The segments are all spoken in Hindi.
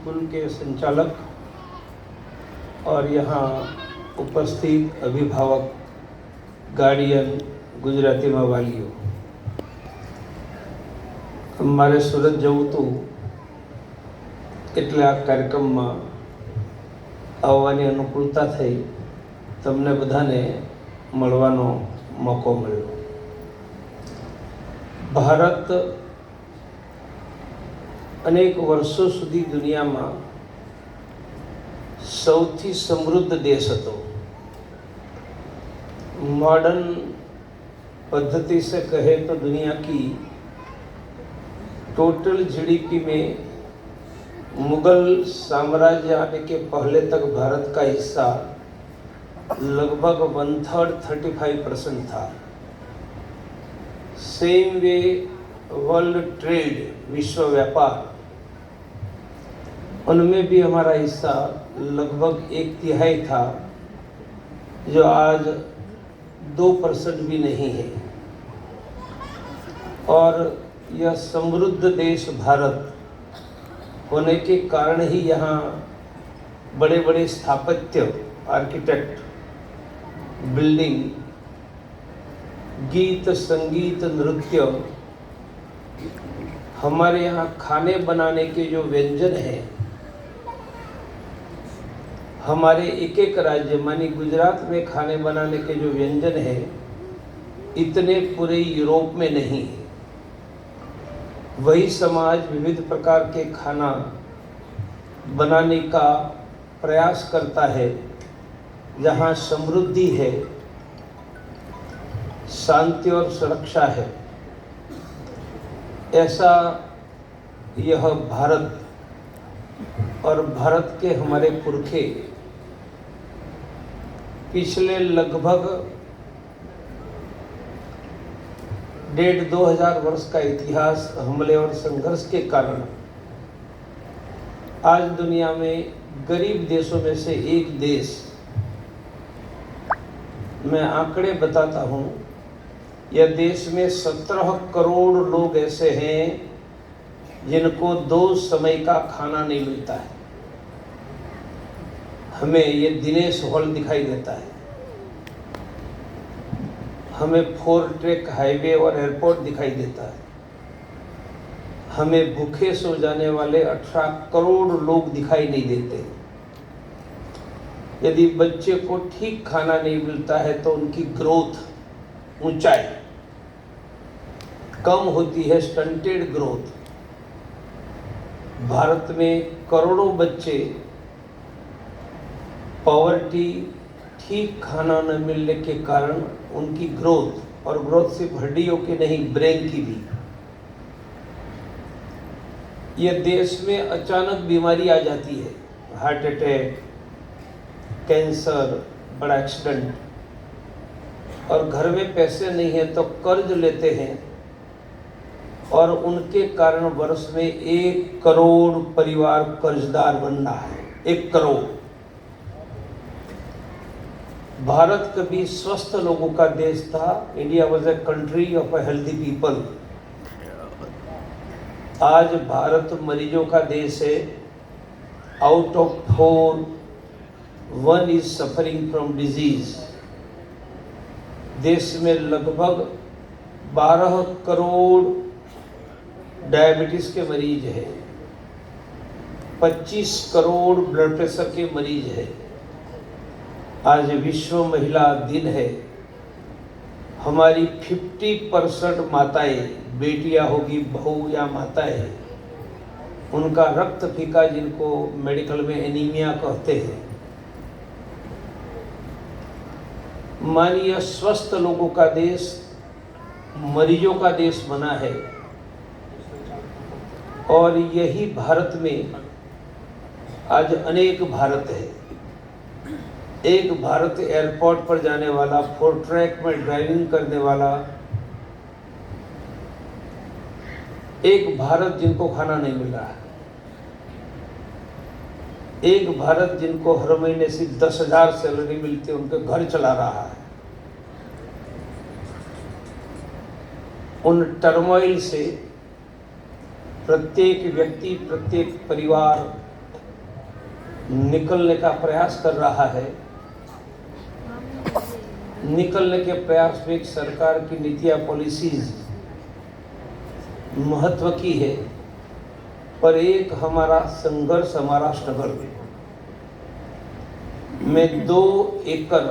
स्कूल के संचालक और यहाँ उपस्थित अभिभावक, गार्डियन, ગુજરાતીમાં વાલીઓ, મારે સુરત જવું હતું એટલે આ કાર્યક્રમમાં આવવાની અનુકૂળતા થઈ, તમને બધાને મળવાનો મોકો મળ્યો. ભારત અનેક વર્ષો સુધી દુનિયામાં સૌથી સમૃદ્ધ દેશ હતો. मॉडर्न पद्धति से कहे तो दुनिया की टोटल जीडीपी में मुगल साम्राज्य आने के पहले तक भारत का हिस्सा लगभग 1/3 35% था. सेम वे वर्ल्ड ट्रेड, विश्व व्यापार, उनमें भी हमारा हिस्सा लगभग 1/3 था, जो आज 2% भी नहीं है. और यह समृद्ध देश भारत होने के कारण ही यहाँ बड़े बड़े स्थापत्य, आर्किटेक्ट, बिल्डिंग, गीत, संगीत, नृत्य, हमारे यहाँ खाने बनाने के जो व्यंजन हैं, हमारे एक एक राज्य मानी गुजरात में खाने बनाने के जो व्यंजन हैं, इतने पूरे यूरोप में नहीं है. वही समाज विविध प्रकार के खाना बनाने का प्रयास करता है. जहाँ समृद्धि है, शांति और सुरक्षा है, ऐसा यह भारत और भारत के हमारे पुरखे पिछले लगभग 1,500-2,000 वर्ष का इतिहास, हमले और संघर्ष के कारण आज दुनिया में गरीब देशों में से एक देश. मैं आंकड़े बताता हूँ. यह देश में 17 करोड़ लोग ऐसे हैं जिनको 2 समय का खाना नहीं मिलता है. हमें ये दिनेश हॉल दिखाई देता है, हमें 4 ट्रैक हाईवे और एयरपोर्ट दिखाई देता है, हमें भूखे सो जाने वाले 18 करोड़ लोग दिखाई नहीं देते. यदि बच्चे को ठीक खाना नहीं मिलता है तो उनकी ग्रोथ, ऊंचाई कम होती है, स्टंटेड ग्रोथ. भारत में करोड़ों बच्चे पॉवर्टी, ठीक खाना न मिलने के कारण उनकी ग्रोथ, और ग्रोथ सिर्फ हड्डियों की नहीं, ब्रेन की भी. यह देश में अचानक बीमारी आ जाती है, हार्ट अटैक, कैंसर, बड़ा एक्सीडेंट, और घर में पैसे नहीं है तो कर्ज लेते हैं, और उनके कारण वर्ष में 1 करोड़ परिवार कर्जदार बन रहा है. 1 करोड़. भारत कभी स्वस्थ लोगों का देश था. India was a country of a healthy people. आज भारत मरीजों का देश है. Out of 4, 1 is suffering from disease. देश में लगभग 12 करोड़ डायबिटीज के मरीज है, 25 करोड़ ब्लड प्रेशर के मरीज है. आज विश्व महिला दिन है. हमारी 50% माताएं, बेटियां होगी, बहू या माताएं, उनका रक्त फीका, जिनको मेडिकल में एनीमिया कहते हैं. मानिए स्वस्थ लोगों का देश मरीजों का देश बना है. और यही भारत में आज अनेक भारत है. एक भारत एयरपोर्ट पर जाने वाला, 4 ट्रैक में ड्राइविंग करने वाला, एक भारत जिनको खाना नहीं मिल रहा है, एक भारत जिनको हर महीने सिर्फ 10,000 सैलरी मिलती है, उनके घर चला रहा है. उन टर्मोइल से प्रत्येक व्यक्ति, प्रत्येक परिवार निकलने का प्रयास कर रहा है। निकलने के प्रयास में एक सरकार की नीतियाँ पॉलिसीज महत्व की है, पर एक हमारा संघर्ष, हमारा स्ट्रगल में 2 एकड़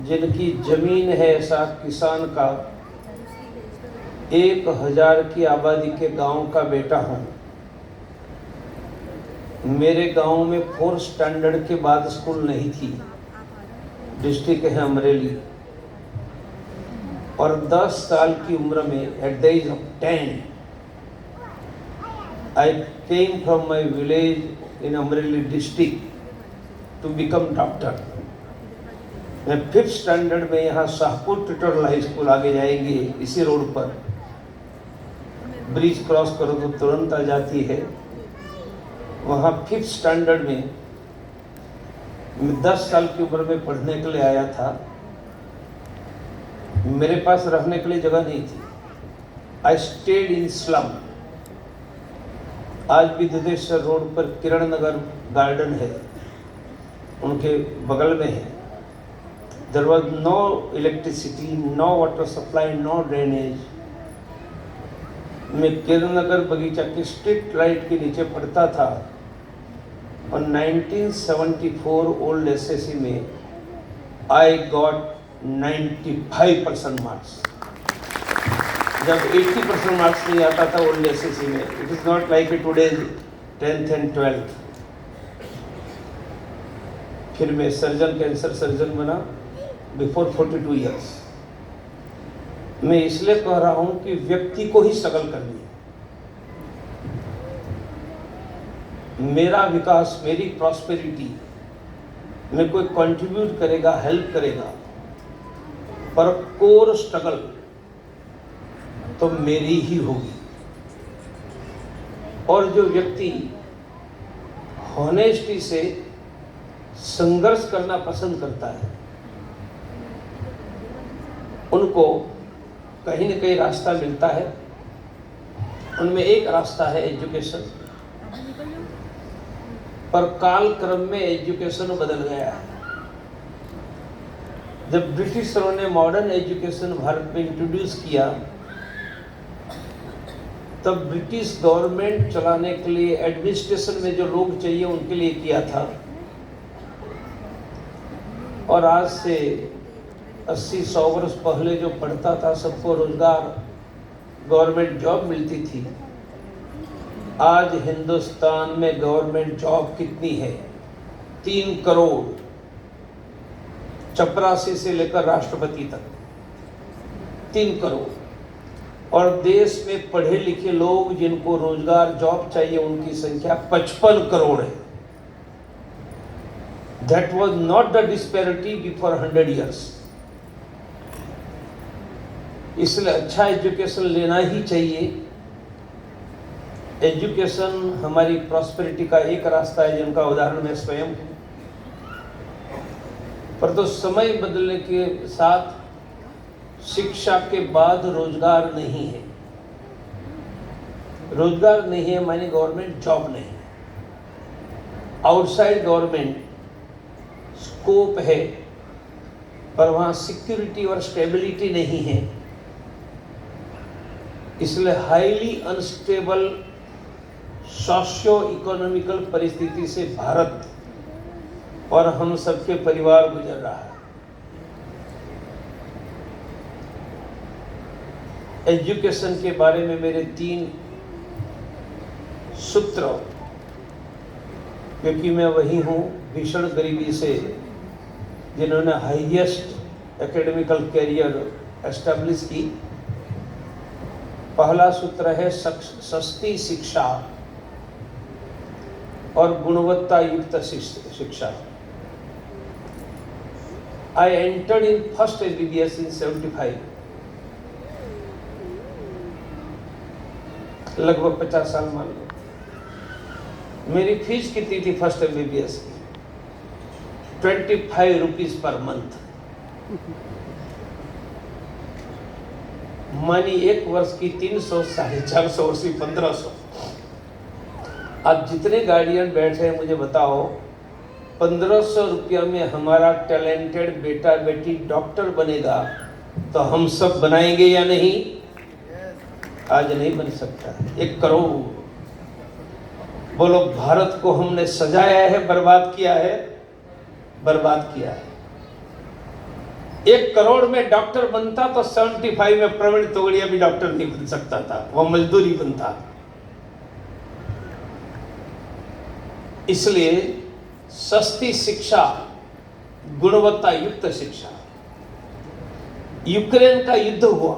जिनकी जमीन है, ऐसा किसान का 1000 की आबादी के गांव का बेटा हूँ। मेरे गांव में 4 स्टैंडर्ड के बाद स्कूल नहीं थी। डिस्ट्रिक्ट है अमरेली, और 10 साल की उम्र में at the age of 10 I came from my village in Amreli district to become doctor. मैं 5th स्टैंडर्ड में यहाँ शाहपुर ट्यूटोरियल हाई स्कूल आगे जाएंगे, इसी रोड पर ब्रिज क्रॉस करो तो तुरंत आ जाती है। वहाँ 5th स्टैंडर्ड में मैं 10 साल की उम्र में पढ़ने के लिए आया था। मेरे पास रहने के लिए जगह नहीं थी। I stayed in slum. आज भी दुधेश्वर रोड पर किरण नगर गार्डन है, उनके बगल में है। There was no electricity, no water supply, no drainage. मैं किरण नगर बगीचा की स्ट्रीट लाइट के नीचे पढ़ता था, और 1974 ओल्ड एसएससी में आई गॉट 95% मार्क्स। जब 80% मार्क्स नहीं आता था ओल्ड एसएससी में, it is not like today 10th and 12th। फिर मैं सर्जन, कैंसर सर्जन बना बिफोर 42 ईयर्स। मैं इसलिए कह रहा हूं कि व्यक्ति को ही स्ट्रगल करनी है। मेरा विकास, मेरी प्रॉस्पेरिटी में कोई कंट्रीब्यूट करेगा, हेल्प करेगा, पर कोर स्ट्रगल तो मेरी ही होगी। और जो व्यक्ति हॉनेस्टी से संघर्ष करना पसंद करता है, उनको कहीं न कहीं रास्ता मिलता है। उनमें एक रास्ता है एजुकेशन, पर काल क्रम में एजुकेशन बदल गया है। जब ब्रिटिशरों ने मॉडर्न एजुकेशन भारत में इंट्रोड्यूस किया, तब ब्रिटिश गवर्नमेंट चलाने के लिए एडमिनिस्ट्रेशन में जो लोग चाहिए उनके लिए किया था। और आज से 80-100 वर्ष पहले जो पढ़ता था, सबको रोजगार, गवर्नमेंट जॉब मिलती थी। आज हिंदुस्तान में गवर्नमेंट जॉब कितनी है? 3 करोड़, चपरासी से लेकर राष्ट्रपति तक 3 करोड़। और देश में पढ़े लिखे लोग जिनको रोजगार, जॉब चाहिए, उनकी संख्या 55 करोड़ है। That was not the disparity before 100 years. इसलिए अच्छा एजुकेशन लेना ही चाहिए। एजुकेशन हमारी प्रॉस्पेरिटी का एक रास्ता है, जिनका उदाहरण मैं स्वयं हूँ। पर तो समय बदलने के साथ शिक्षा के बाद रोजगार नहीं है। रोजगार नहीं है माने गवर्नमेंट जॉब नहीं है। आउटसाइड गवर्नमेंट स्कोप है, पर वहाँ सिक्योरिटी और स्टेबिलिटी नहीं है। इसलिए हाईली अनस्टेबल सोशियो इकोनॉमिकल परिस्थिति से भारत और हम सबके परिवार गुजर रहा है। एजुकेशन के बारे में मेरे 3 सूत्र, क्योंकि मैं वही हूँ भीषण गरीबी से जिन्होंने हाईएस्ट एकेडमिकल कैरियर एस्टेब्लिश की। पहला सूत्र है सस्ती शिक्षा और गुणवत्ता युक्त शिक्षा। I entered in first MBBS इन 75, लगभग 50 साल मान लो। मेरी फीस कितनी थी फर्स्ट MBBS की? 25 रुपीज पर मंथ। मानी 1 वर्ष की 300, 450 और 1500। अब जितने गार्डियन बैठे हैं मुझे बताओ, 1500 रुपया में हमारा टैलेंटेड बेटा बेटी डॉक्टर बनेगा तो हम सब बनाएंगे या नहीं? आज नहीं बन सकता। 1 करोड़। बोलो, भारत को हमने सजाया है, बर्बाद किया है? बर्बाद किया है। 1 करोड़ में डॉक्टर बनता तो 75 में प्रवीण तोगड़िया भी डॉक्टर नहीं बन सकता था, वो मजदूरी बनता। इसलिए सस्ती शिक्षा, गुणवत्ता युक्त शिक्षा। यूक्रेन का युद्ध हुआ,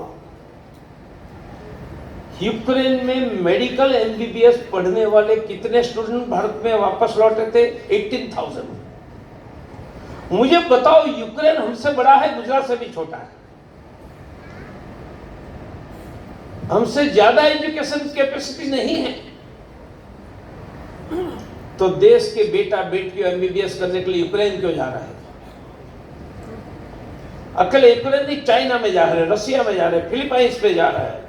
यूक्रेन में मेडिकल एमबीबीएस पढ़ने वाले कितने स्टूडेंट भारत में वापस लौटे थे? 18,000। मुझे बताओ, यूक्रेन हमसे बड़ा है, गुजरात से भी छोटा है, हमसे ज्यादा एजुकेशन कैपेसिटी नहीं है, तो देश के बेटा बेटियों एमबीबीएस करने के लिए यूक्रेन क्यों जा रहा है? अकेले यूक्रेन नहीं, चाइना में जा रहे हैं, रशिया में जा रहे हैं, फिलीपाइंस पे जा रहा है।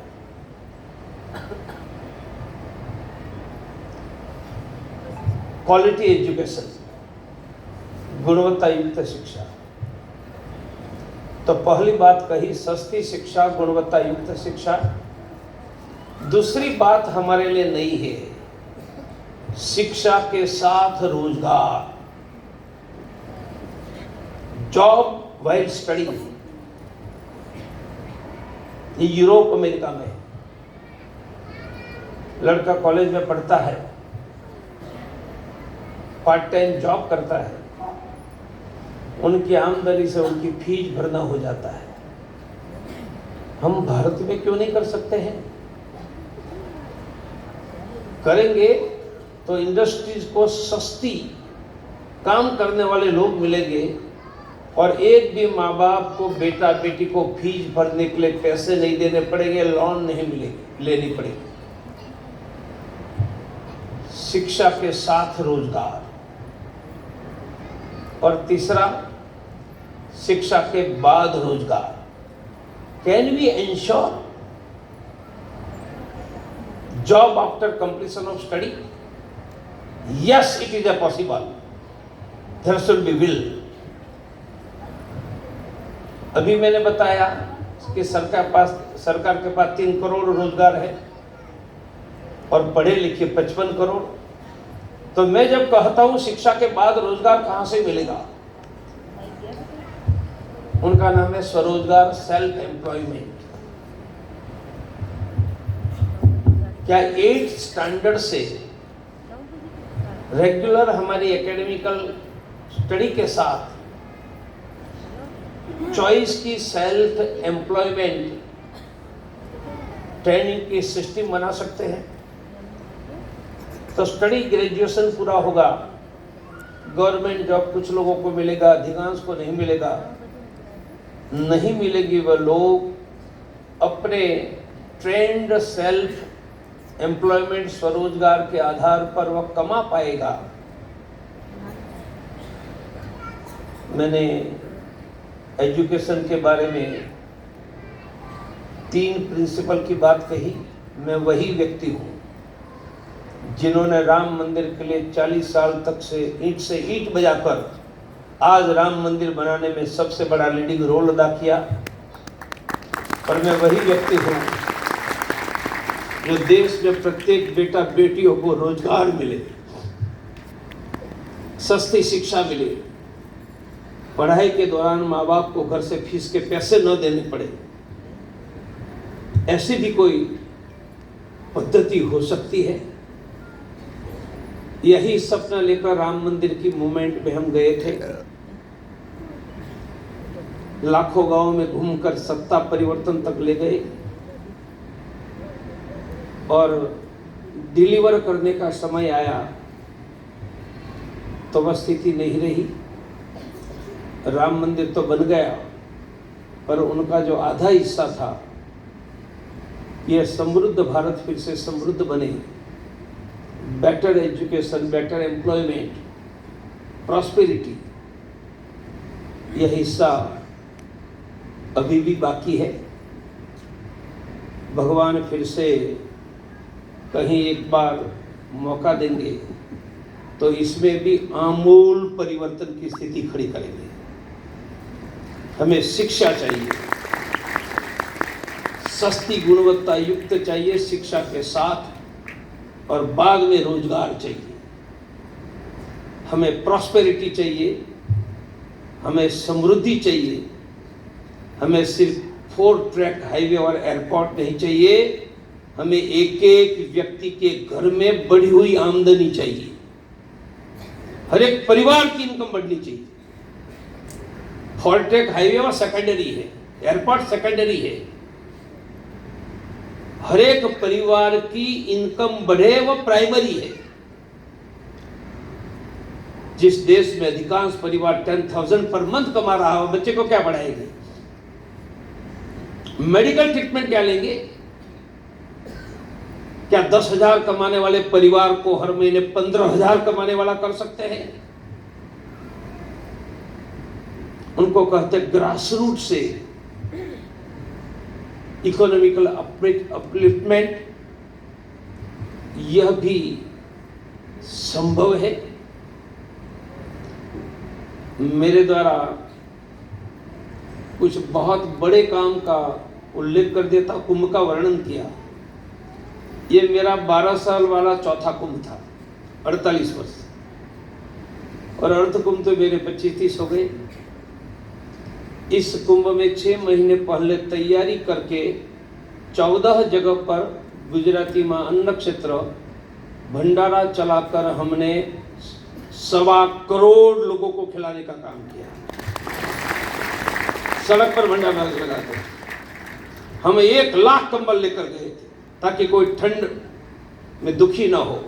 क्वालिटी एजुकेशन, गुणवत्ता युक्त शिक्षा। तो पहली बात कही, सस्ती शिक्षा, गुणवत्ता युक्त शिक्षा। दूसरी बात हमारे लिए नई है, शिक्षा के साथ रोजगार, job while study. Europe America में लड़का कॉलेज में पढ़ता है, पार्ट टाइम जॉब करता है, उनकी आमदनी से उनकी फीस भरना हो जाता है। हम भारत में क्यों नहीं कर सकते हैं? करेंगे तो इंडस्ट्रीज को सस्ती काम करने वाले लोग मिलेंगे और एक भी माँ बाप को बेटा बेटी को फीस भरने के लिए पैसे नहीं देने पड़ेंगे, लोन नहीं मिलेगी, लेनी पड़ेगी। शिक्षा के साथ रोजगार। और तीसरा, शिक्षा के बाद रोजगार। Can we ensure job after completion of study? Yes, it is a possible, there should be will. अभी मैंने बताया कि सरकार के पास 3 करोड़ रोजगार है और पढ़े लिखे 55 करोड़। तो मैं जब कहता हूं शिक्षा के बाद रोजगार कहां से मिलेगा, उनका नाम है स्वरोजगार, सेल्फ एम्प्लॉयमेंट। क्या 8th स्टैंडर्ड से रेगुलर हमारी एकेडमिकल स्टडी के साथ चॉइस की सेल्फ एम्प्लॉयमेंट ट्रेनिंग की सिस्टम बना सकते हैं? तो स्टडी ग्रेजुएशन पूरा होगा, गवर्नमेंट जॉब कुछ लोगों को मिलेगा, अधिकांश को नहीं मिलेगा। नहीं मिलेगी, वह लोग अपने ट्रेंड सेल्फ एम्प्लॉयमेंट स्वरोजगार के आधार पर वह कमा पाएगा। मैंने एजुकेशन के बारे में 3 प्रिंसिपल की बात कही। मैं वही व्यक्ति हूँ जिन्होंने राम मंदिर के लिए 40 साल तक से ईंट बजाकर आज राम मंदिर बनाने में सबसे बड़ा लीडिंग रोल अदा किया। और मैं वही व्यक्ति हूँ जो देश में प्रत्येक बेटा बेटियों को रोजगार मिले, सस्ती शिक्षा मिले, पढ़ाई के दौरान माँ बाप को घर से फीस के पैसे न देने पड़े। ऐसी भी कोई पद्धति हो सकती है। यही सपना लेकर राम मंदिर की मूवमेंट में हम गए थे। लाखों गांव में घूमकर सत्ता परिवर्तन तक ले गए और डिलीवर करने का समय आया तो वह स्थिति नहीं रही। राम मंदिर तो बन गया पर उनका जो आधा हिस्सा था, यह समृद्ध भारत फिर से समृद्ध बने, better education, better employment, prosperity, यह हिस्सा अभी भी बाकी है। भगवान फिर से कहीं एक बार मौका देंगे तो इसमें भी आमूल परिवर्तन की स्थिति खड़ी करेंगे। हमें शिक्षा चाहिए, सस्ती गुणवत्ता युक्त चाहिए शिक्षा के साथ, और बाद में रोजगार चाहिए। हमें प्रॉस्पेरिटी चाहिए, हमें समृद्धि चाहिए। हमें सिर्फ 4 ट्रैक हाईवे और एयरपोर्ट नहीं चाहिए, हमें एक एक व्यक्ति के घर में बढ़ी हुई आमदनी चाहिए। हर एक परिवार की इनकम बढ़नी चाहिए। 4 ट्रैक हाईवे और सेकेंडरी है, एयरपोर्ट सेकेंडरी है। हर एक परिवार की इनकम बढ़े वो प्राइमरी है। जिस देश में अधिकांश परिवार 10,000 पर मंथ कमा रहा हो, बच्चे को क्या पढ़ाएंगे? मेडिकल ट्रीटमेंट क्या लेंगे? क्या 10,000 कमाने वाले परिवार को हर महीने 15,000 कमाने वाला कर सकते हैं? उनको कहते ग्रासरूट से इकोनॉमिकल अपलिफ्टमेंट। यह भी संभव है। मेरे द्वारा कुछ बहुत बड़े काम का उल्लेख कर देता, कुंभ का वर्णन किया। ये मेरा 12 साल वाला चौथा कुंभ था, 48 वर्ष, और अर्ध कुंभ तो मेरे 25-30 हो गए। इस कुंभ में 6 महीने पहले तैयारी करके 14 जगह पर गुजराती मां अन्न क्षेत्र भंडारा चलाकर हमने 1.25 करोड़ लोगों को खिलाने का काम किया। सड़क पर भंडारा लगाते, हम 1 लाख कंबल लेकर गए थे ताकि कोई ठंड में दुखी ना हो।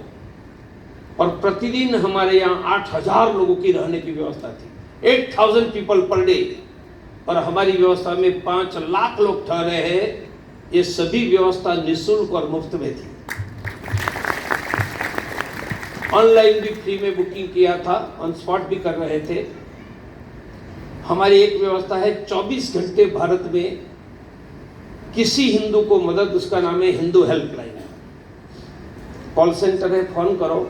और प्रतिदिन हमारे यहाँ 8,000 लोगों की रहने की व्यवस्था थी, 8,000 पीपल पर डे। और हमारी व्यवस्था में 5 लाख लोग ठहरे हैं। ये सभी व्यवस्था निःशुल्क और मुफ्त में थी। ऑनलाइन भी फ्री में बुकिंग किया था, ऑन स्पॉट भी कर रहे थे। हमारी एक व्यवस्था है, 24 घंटे भारत में किसी हिंदू को मदद, उसका नाम है हिंदू हेल्पलाइन। कॉल सेंटर है, फोन करो।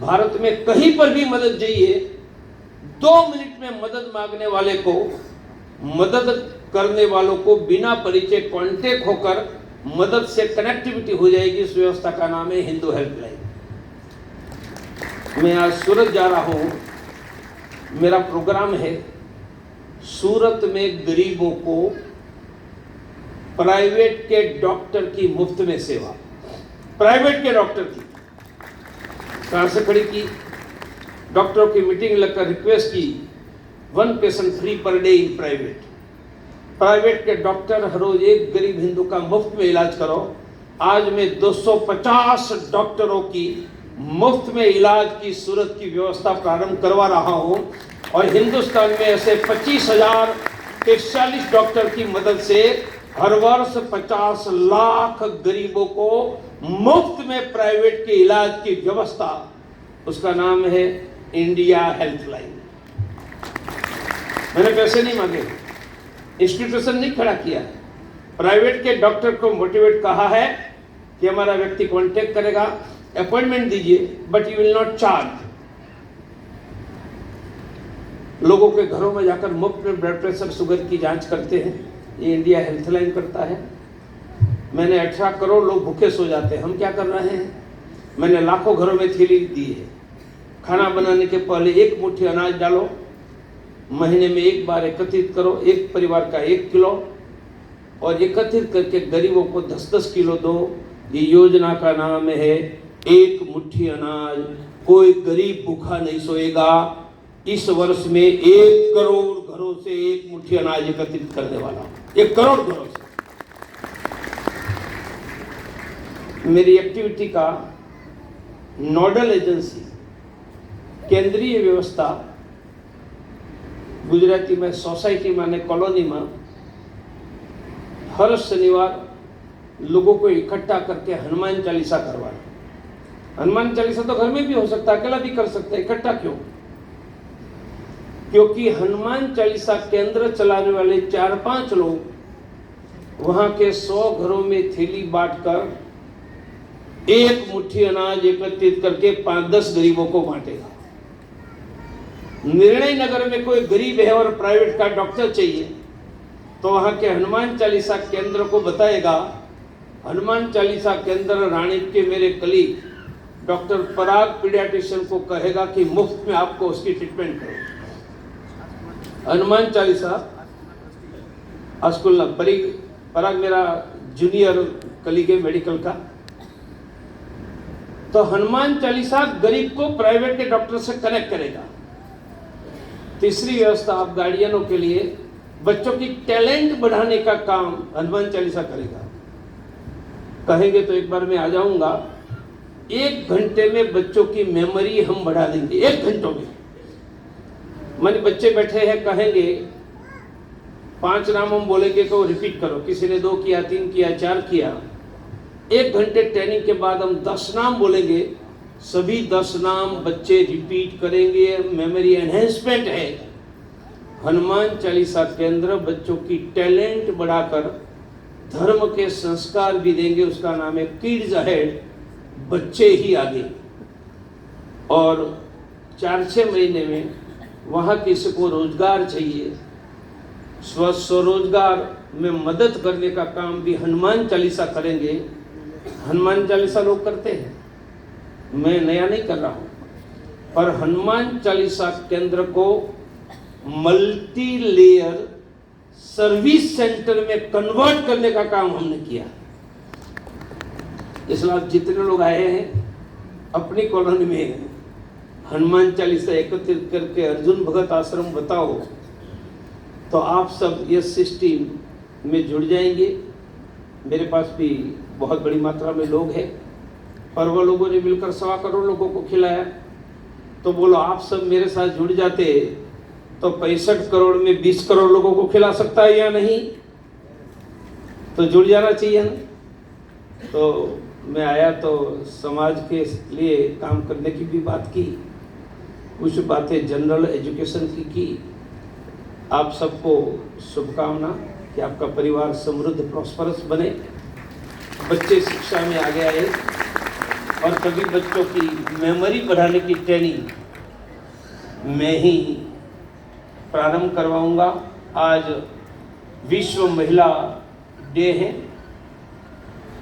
भारत में कहीं पर भी मदद चाहिए, 2 मिनट में मदद मांगने वाले को, मदद करने वालों को बिना परिचय कांटेक्ट होकर मदद से कनेक्टिविटी हो जाएगी। इस व्यवस्था का नाम है हिंदू हेल्पलाइन। मैं आज सूरत जा रहा हूं, मेरा प्रोग्राम है सूरत में गरीबों को प्राइवेट के डॉक्टर की मुफ्त में सेवा। प्राइवेट के डॉक्टर की कहां से खड़ी की? डॉक्टरों की मीटिंग लगकर रिक्वेस्ट की, 1 patient free per day in private. Private के डॉक्टर हर रोज एक गरीब हिंदू का मुफ्त में इलाज करो। आज मैं 250 डॉक्टरों की मुफ्त में इलाज की सूरत की व्यवस्था प्रारंभ करवा रहा हूं। और हिंदुस्तान में ऐसे 25,040 डॉक्टर की मदद से हर वर्ष 50 लाख गरीबों को मुफ्त में प्राइवेट के इलाज की व्यवस्था, उसका नाम है इंडिया हेल्पलाइन। मैंने पैसे नहीं मांगे, इंस्टीट्यूशन नहीं खड़ा किया। प्राइवेट के डॉक्टर को मोटिवेट कहा है कि हमारा व्यक्ति कांटेक्ट करेगा, अपॉइंटमेंट दीजिए, but you will not charge. लोगों के घरों में जाकर मुफ्त में ब्लड प्रेशर, शुगर की जांच करते हैं। ये इंडिया हेल्पलाइन करता है। मैंने 18 करोड़ लोग भूखे सो जाते हैं, हम क्या कर रहे हैं? मैंने लाखों घरों में थैली दी है। खाना बनाने के पहले 1 मुट्ठी अनाज डालो, महीने में 1 बार एकत्रित करो, एक परिवार का 1 किलो, और एकत्रित करके गरीबों को 10-10 किलो दो। ये योजना का नाम है 1 मुट्ठी अनाज। कोई गरीब भूखा नहीं सोएगा। इस वर्ष में 1 करोड़ घरों से 1 मुट्ठी अनाज एकत्रित करने वाला, 1 करोड़ घरों से। मेरी एक्टिविटी का नोडल एजेंसी, केंद्रीय व्यवस्था, गुजराती में सोसाइटी माने कॉलोनी में हर शनिवार लोगों को इकट्ठा करके हनुमान चालीसा करवाना। हनुमान चालीसा तो घर में भी हो सकता है, अकेला भी कर सकता है, इकट्ठा क्यों? क्योंकि हनुमान चालीसा केंद्र चलाने वाले 4-5 लोग वहां के 100 घरों में थैली बांटकर 1 मुट्ठी अनाज एकत्रित करके 5-10 गरीबों को बांटेगा। निर्णय नगर में कोई गरीब है और प्राइवेट का डॉक्टर चाहिए, तो वहाँ के हनुमान चालीसा केंद्र को बताएगा। हनुमान चालीसा केंद्र रानीप के मेरे कलीग डॉक्टर पराग पीडियाट्रिशियन को कहेगा कि मुफ्त में आपको उसकी ट्रीटमेंट करो। हनुमान चालीसा अस्कुल पराग मेरा जूनियर कलीग है मेडिकल का। तो हनुमान चालीसा गरीब को प्राइवेट के डॉक्टर से कनेक्ट करेगा। तीसरी व्यवस्था, आप गार्डियनों के लिए बच्चों की टैलेंट बढ़ाने का काम हनुमान चालीसा करेगा। कहेंगे तो एक बार मैं आ जाऊंगा। 1 घंटे में बच्चों की मेमोरी हम बढ़ा देंगे। 1 घंटों में माने बच्चे बैठे हैं, कहेंगे 5 नाम हम बोलेंगे तो रिपीट करो। किसी ने 2 किया, 3 किया, 4 किया। 1 घंटे ट्रेनिंग के बाद हम 10 नाम बोलेंगे, सभी 10 नाम बच्चे रिपीट करेंगे। मेमोरी एनहेंसमेंट है। हनुमान चालीसा केंद्र बच्चों की टैलेंट बढ़ाकर धर्म के संस्कार भी देंगे। उसका नाम है किड्स अहेड, बच्चे ही आगे। और 4-6 महीने में वहाँ किसी को रोजगार चाहिए, स्वरोजगार में मदद करने का काम भी हनुमान चालीसा करेंगे। हनुमान चालीसा लोग करते हैं, मैं नया नहीं कर रहा हूँ। पर हनुमान चालीसा केंद्र को मल्टी लेयर सर्विस सेंटर में कन्वर्ट करने का काम हमने किया। इसलिए आप जितने लोग आए हैं अपनी कॉलोनी में हनुमान चालीसा एकत्रित करके अर्जुन भगत आश्रम बताओ, तो आप सब ये सिस्टम में जुड़ जाएंगे। मेरे पास भी बहुत बड़ी मात्रा में लोग हैं, पर वो लोगों ने मिलकर 1.25 करोड़ लोगों को खिलाया। तो बोलो आप सब मेरे साथ जुड़ जाते तो 65 करोड़ में 20 करोड़ लोगों को खिला सकता है या नहीं? तो जुड़ जाना चाहिए ना। तो मैं आया तो समाज के लिए काम करने की भी बात की, कुछ बातें जनरल एजुकेशन की। आप सबको शुभकामना कि आपका परिवार समृद्ध प्रॉस्परस बने, बच्चे शिक्षा में आगे आए और सभी बच्चों की मेमोरी बढ़ाने की ट्रेनिंग मैं ही प्रारंभ करवाऊंगा। आज विश्व महिला डे है।